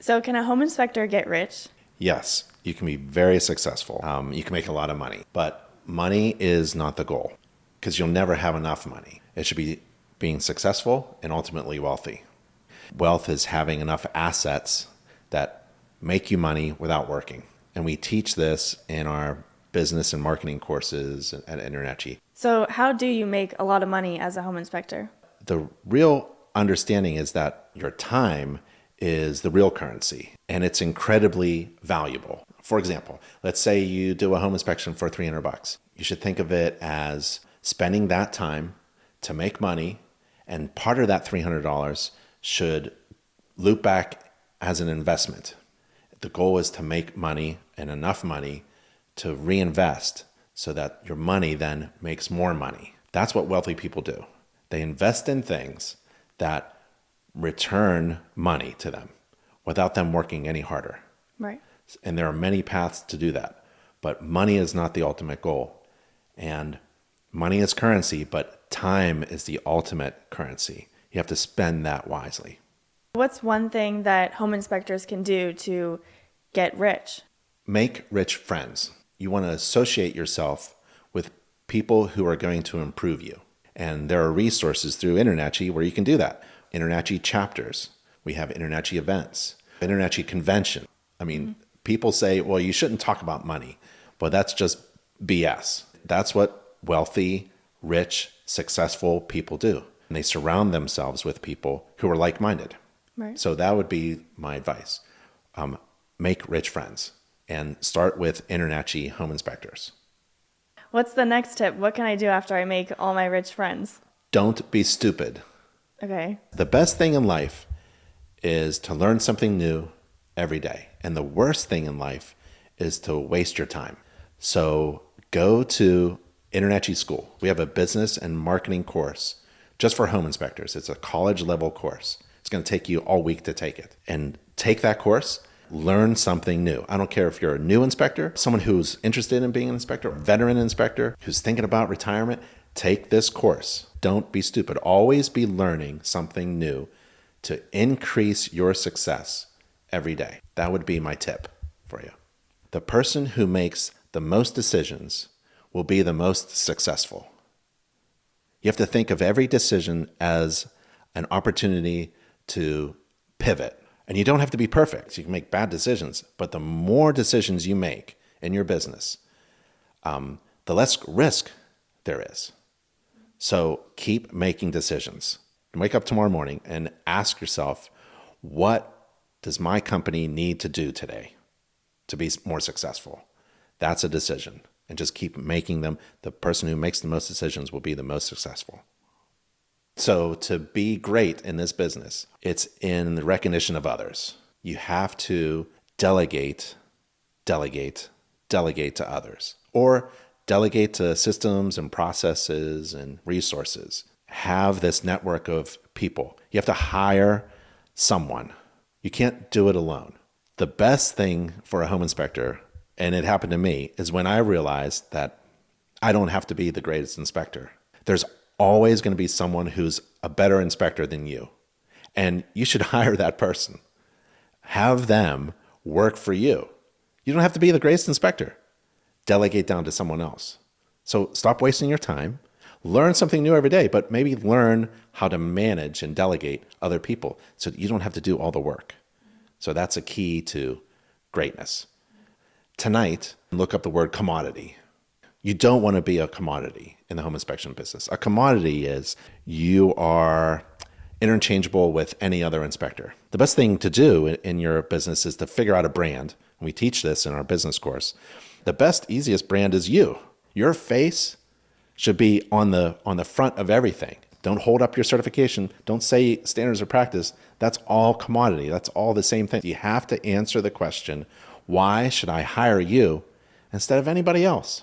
So can a home inspector get rich? Yes, you can be very successful. You can make a lot of money, but money is not the goal because you'll never have enough money. It should be being successful and ultimately wealthy. Wealth is having enough assets that make you money without working. And we teach this in our business and marketing courses at InterNetG. So how do you make a lot of money as a home inspector? The real understanding is that your time is the real currency and it's incredibly valuable. For example, let's say you do a home inspection for $300. You should think of it as spending that time to make money, and part of that $300 should loop back as an investment. The goal is to make money and enough money to reinvest so that your money then makes more money. That's what wealthy people do. They invest in things that return money to them without them working any harder. Right. And there are many paths to do that. But money is not the ultimate goal. And money is currency, but time is the ultimate currency. You have to spend that wisely. What's one thing that home inspectors can do to get rich? Make rich friends. You want to associate yourself with people who are going to improve you. And there are resources through InterNetG where you can do that. InterNetG chapters. We have InterNetG events, InterNetG convention. People say, well, you shouldn't talk about money. But that's just BS. That's what wealthy, rich, successful people do. And they surround themselves with people who are like-minded. Right. So that would be my advice. Make rich friends and start with InterNetG home inspectors. What's the next tip? What can I do after I make all my rich friends? Don't be stupid. Okay. The best thing in life is to learn something new every day. And the worst thing in life is to waste your time. So go to InterNetG School. We have a business and marketing course just for home inspectors. It's a college level course. It's going to take you all week to take it. And take that course, learn something new. I don't care if you're a new inspector, someone who's interested in being an inspector, a veteran inspector who's thinking about retirement, take this course. Don't be stupid. Always be learning something new to increase your success every day. That would be my tip for you. The person who makes the most decisions will be the most successful. You have to think of every decision as an opportunity to pivot. And you don't have to be perfect. You can make bad decisions, but the more decisions you make in your business, the less risk there is. So keep making decisions. Wake up tomorrow morning and ask yourself, what does my company need to do today to be more successful? That's a decision. And just keep making them. The person who makes the most decisions will be the most successful. So to be great in this business, it's in the recognition of others. You have to delegate to others, or delegate to systems and processes and resources. Have this network of people. You have to hire someone. You can't do it alone. The best thing for a home inspector, and it happened to me, is when I realized that I don't have to be the greatest inspector. There's always going to be someone who's a better inspector than you. And you should hire that person. Have them work for you. You don't have to be the greatest inspector. Delegate down to someone else. So stop wasting your time. Learn something new every day, but maybe learn how to manage and delegate other people so that you don't have to do all the work. So that's a key to greatness. Tonight, look up the word commodity. You don't want to be a commodity in the home inspection business. A commodity is you are interchangeable with any other inspector. The best thing to do in your business is to figure out a brand. We teach this in our business course. The best, easiest brand is you. Your face should be on the front of everything. Don't hold up your certification. Don't say standards of practice. That's all commodity. That's all the same thing. You have to answer the question, why should I hire you instead of anybody else?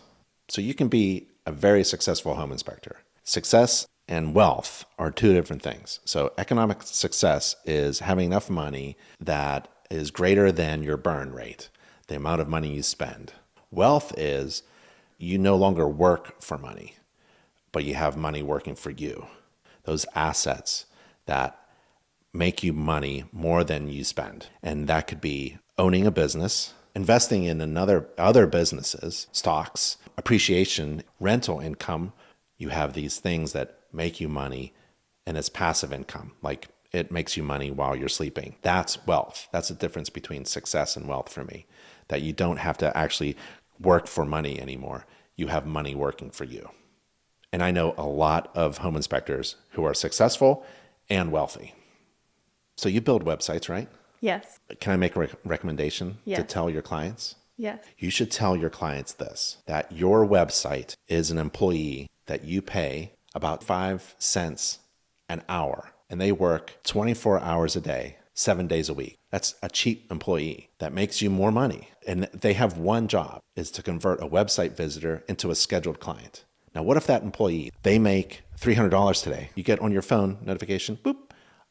So you can be a very successful home inspector. Success and wealth are two different things. So economic success is having enough money that is greater than your burn rate, the amount of money you spend. Wealth is you no longer work for money, but you have money working for you. Those assets that make you money more than you spend. And that could be owning a business, investing in other businesses, stocks, appreciation, rental income. You have these things that make you money, and it's passive income. Like it makes you money while you're sleeping. That's wealth. That's the difference between success and wealth for me, that you don't have to actually work for money anymore. You have money working for you. And I know a lot of home inspectors who are successful and wealthy. So you build websites, right? Yes. Can I make a recommendation to Yes. tell your clients? Yes. You should tell your clients this, that your website is an employee that you pay about 5 cents an hour, and they work 24 hours a day, 7 days a week. That's a cheap employee that makes you more money. And they have one job, is to convert a website visitor into a scheduled client. Now, what if that employee, they make $300 today? You get on your phone notification, boop,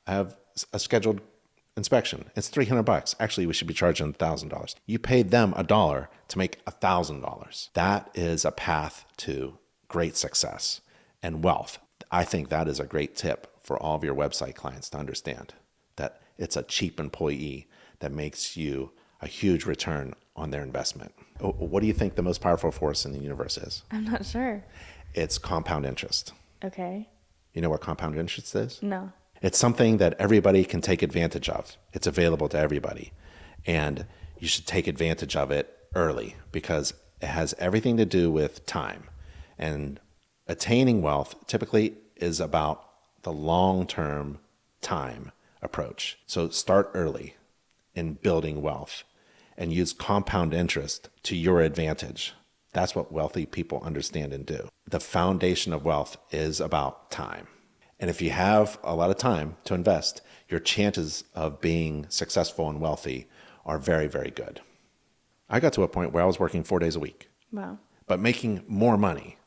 I have a scheduled inspection. It's $300. Actually, we should be charging $1,000. You paid them $1 to make $1,000. That is a path to great success and wealth. I think that is a great tip for all of your website clients to understand, that it's a cheap employee that makes you a huge return on their investment. What do you think the most powerful force in the universe is? I'm not sure. It's compound interest. Okay. You know what compound interest is? No. It's something that everybody can take advantage of. It's available to everybody. And you should take advantage of it early because it has everything to do with time. And attaining wealth typically is about the long-term time approach. So start early in building wealth and use compound interest to your advantage. That's what wealthy people understand and do. The foundation of wealth is about time. And if you have a lot of time to invest, your chances of being successful and wealthy are very, very good. I got to a point where I was working 4 days a week, Wow. but making more money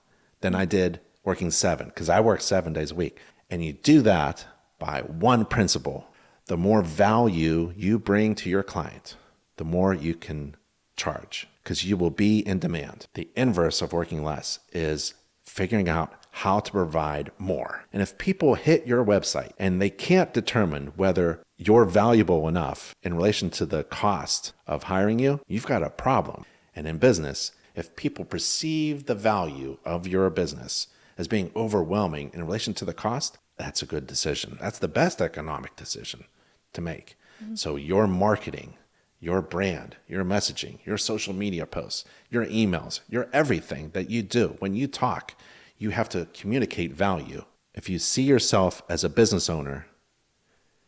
than I did working 7, because I worked 7 days a week. And you do that by one principle. The more value you bring to your client, the more you can charge, because you will be in demand. The inverse of working less is figuring out how to provide more. And if people hit your website and they can't determine whether you're valuable enough in relation to the cost of hiring you, you've got a problem. And in business, if people perceive the value of your business as being overwhelming in relation to the cost, that's a good decision. That's the best economic decision to make. Mm-hmm. So your marketing, your brand, your messaging, your social media posts, your emails, your everything that you do, when you talk, you have to communicate value. If you see yourself as a business owner,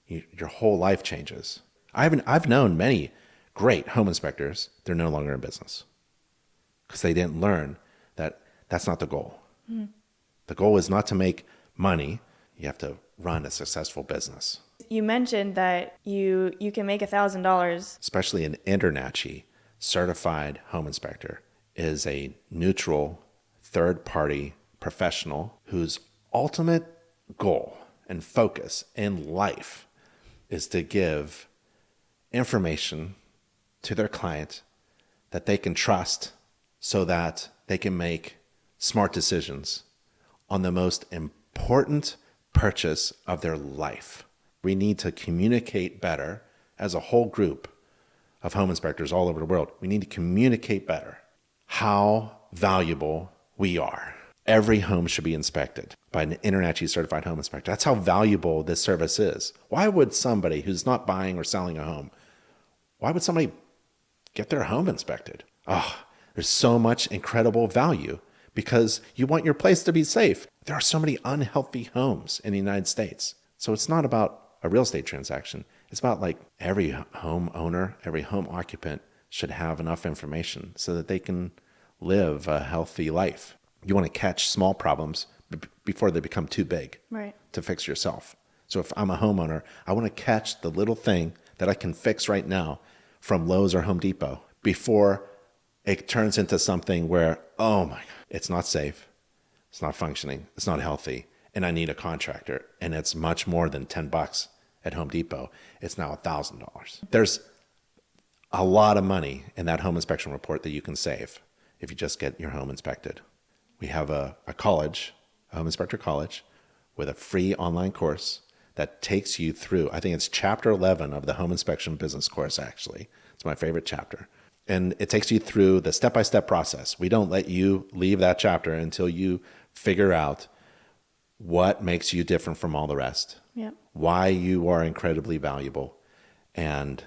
your whole life changes. I've known many great home inspectors, they're no longer in business because they didn't learn that that's not the goal. Mm. The goal is not to make money. You have to run a successful business. You mentioned that you can make $1,000. Especially an INTERNACHI certified home inspector is a neutral third-party professional whose ultimate goal and focus in life is to give information to their client that they can trust so that they can make smart decisions on the most important purchase of their life. We need to communicate better as a whole group of home inspectors all over the world. We need to communicate better how valuable we are. Every home should be inspected by an INTERNACHI certified home inspector. That's how valuable this service is. Why would somebody who's not buying or selling a home, why would somebody get their home inspected? Oh, there's so much incredible value because you want your place to be safe. There are so many unhealthy homes in the United States. So it's not about a real estate transaction. It's about like every home owner, every home occupant should have enough information so that they can live a healthy life. You want to catch small problems before they become too big to fix yourself. So if I'm a homeowner, I want to catch the little thing that I can fix right now from Lowe's or Home Depot before it turns into something where, oh my God, it's not safe, it's not functioning, it's not healthy, and I need a contractor, and it's much more than $10 at Home Depot. It's now $1,000. There's a lot of money in that home inspection report that you can save if you just get your home inspected. We have a college, a home inspector college, with a free online course that takes you through. I think it's chapter 11 of the home inspection business course, actually. It's my favorite chapter. And it takes you through the step-by-step process. We don't let you leave that chapter until you figure out what makes you different from all the rest, Yep. why you are incredibly valuable, and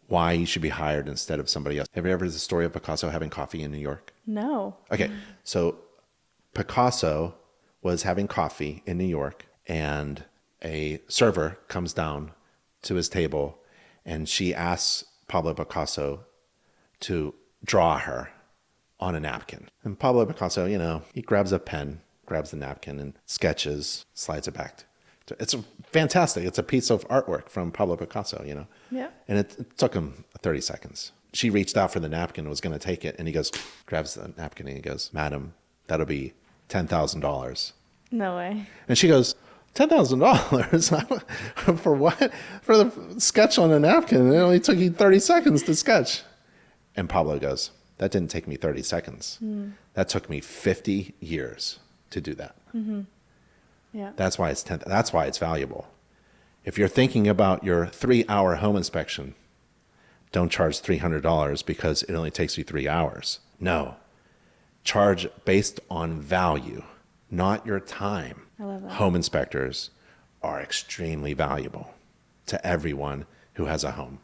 why you should be hired instead of somebody else. Have you ever heard the story of Picasso having coffee in New York? No. Okay, so Picasso was having coffee in New York, and a server comes down to his table, and she asks Pablo Picasso to draw her on a napkin. And Pablo Picasso, he grabs a pen, grabs the napkin, and sketches, slides it back. It's fantastic. It's a piece of artwork from Pablo Picasso, Yeah. And it took him 30 seconds. She reached out for the napkin and was going to take it, and he grabs the napkin, and he goes, "Madam, that'll be $10,000. No way. And she goes, $10,000 for what? For the sketch on a napkin. It only took you 30 seconds to sketch. And Pablo goes, that didn't take me 30 seconds. That took me 50 years to do that. Yeah. That's why that's why it's valuable. If you're thinking about your 3-hour home inspection, don't charge $300 because it only takes you 3 hours. No. Charge based on value, not your time. I love that. Home inspectors are extremely valuable to everyone who has a home.